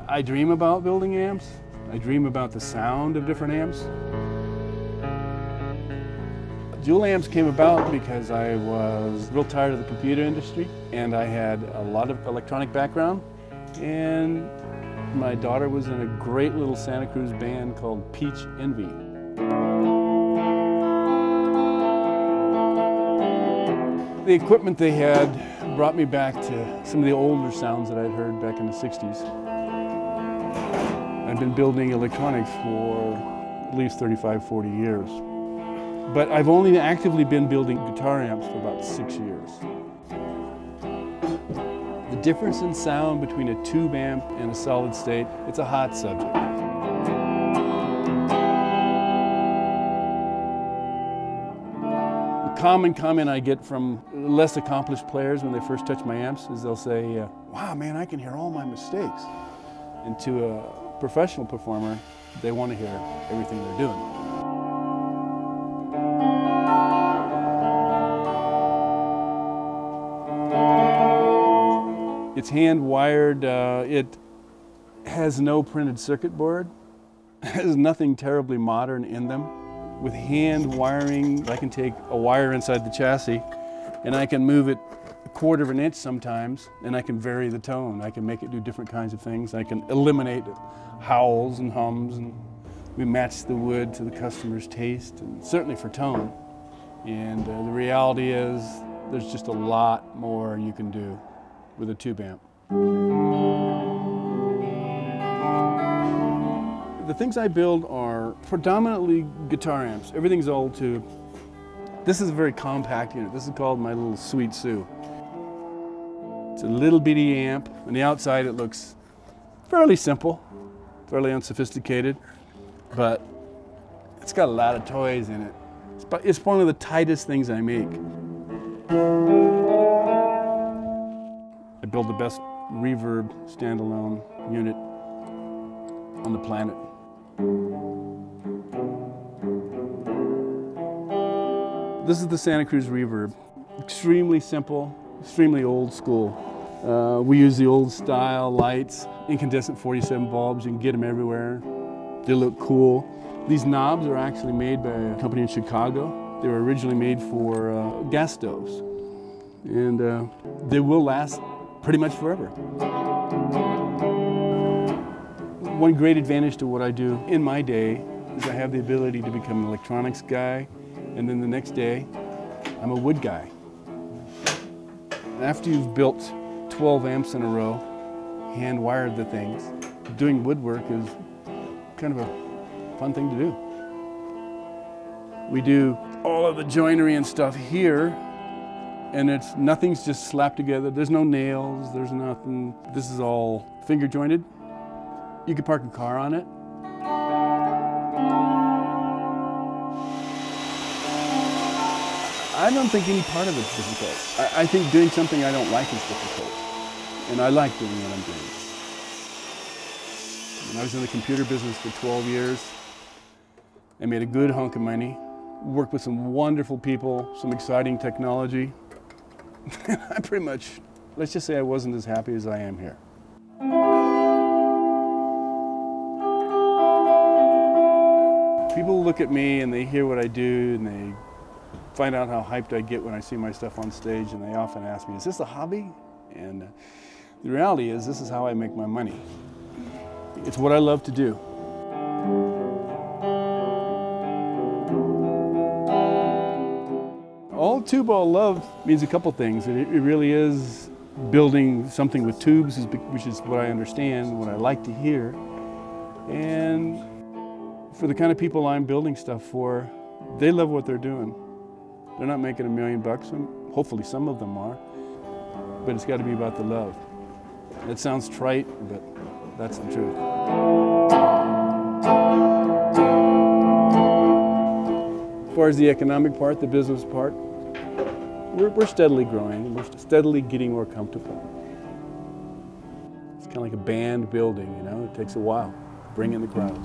I dream about building amps. I dream about the sound of different amps. Jule amps came about because I was real tired of the computer industry and I had a lot of electronic background, and my daughter was in a great little Santa Cruz band called Peach Envy. The equipment they had brought me back to some of the older sounds that I'd heard back in the 60s. I've been building electronics for at least 35, 40 years. But I've only actively been building guitar amps for about 6 years. The difference in sound between a tube amp and a solid state, it's a hot subject. The common comment I get from less accomplished players when they first touch my amps is they'll say, wow, man, I can hear all my mistakes. And to a professional performer, they want to hear everything they're doing. It's hand wired, it has no printed circuit board, it has nothing terribly modern in them. With hand wiring, I can take a wire inside the chassis and I can move it 1/4 of an inch sometimes, and I can vary the tone. I can make it do different kinds of things. I can eliminate howls and hums, and we match the wood to the customer's taste, and certainly for tone. And the reality is there's just a lot more you can do with a tube amp. The things I build are predominantly guitar amps. Everything's all tube. This is a very compact unit. This is called my little Sweet Sue. It's a little bitty amp. On the outside it looks fairly simple, fairly unsophisticated, but it's got a lot of toys in it. It's one of the tightest things I make. I build the best reverb standalone unit on the planet. This is the Santa Cruz Reverb. Extremely simple, extremely old school. We use the old style lights, incandescent 47 bulbs. You can get them everywhere. They look cool. These knobs are actually made by a company in Chicago. They were originally made for gas stoves. And they will last pretty much forever. One great advantage to what I do in my day is I have the ability to become an electronics guy, and then the next day, I'm a wood guy. After you've built 12 amps in a row, hand-wired the things, doing woodwork is kind of a fun thing to do. We do all of the joinery and stuff here, and nothing's just slapped together. There's no nails, there's nothing. This is all finger jointed. You could park a car on it. I don't think any part of it's difficult. I think doing something I don't like is difficult. And I like doing what I'm doing. When I was in the computer business for 12 years, I made a good hunk of money, worked with some wonderful people, some exciting technology. I pretty much, let's just say I wasn't as happy as I am here. People look at me and they hear what I do and they find out how hyped I get when I see my stuff on stage, and they often ask me, is this a hobby? And the reality is this is how I make my money. It's what I love to do. All tube, all love means a couple things. It really is building something with tubes, which is what I understand, what I like to hear. And for the kind of people I'm building stuff for, they love what they're doing. They're not making $1 million bucks, and hopefully some of them are, but it's got to be about the love. It sounds trite, but that's the truth. As far as the economic part, the business part, we're steadily growing. We're steadily getting more comfortable. It's kind of like a band building, you know? It takes a while to bring in the crowds.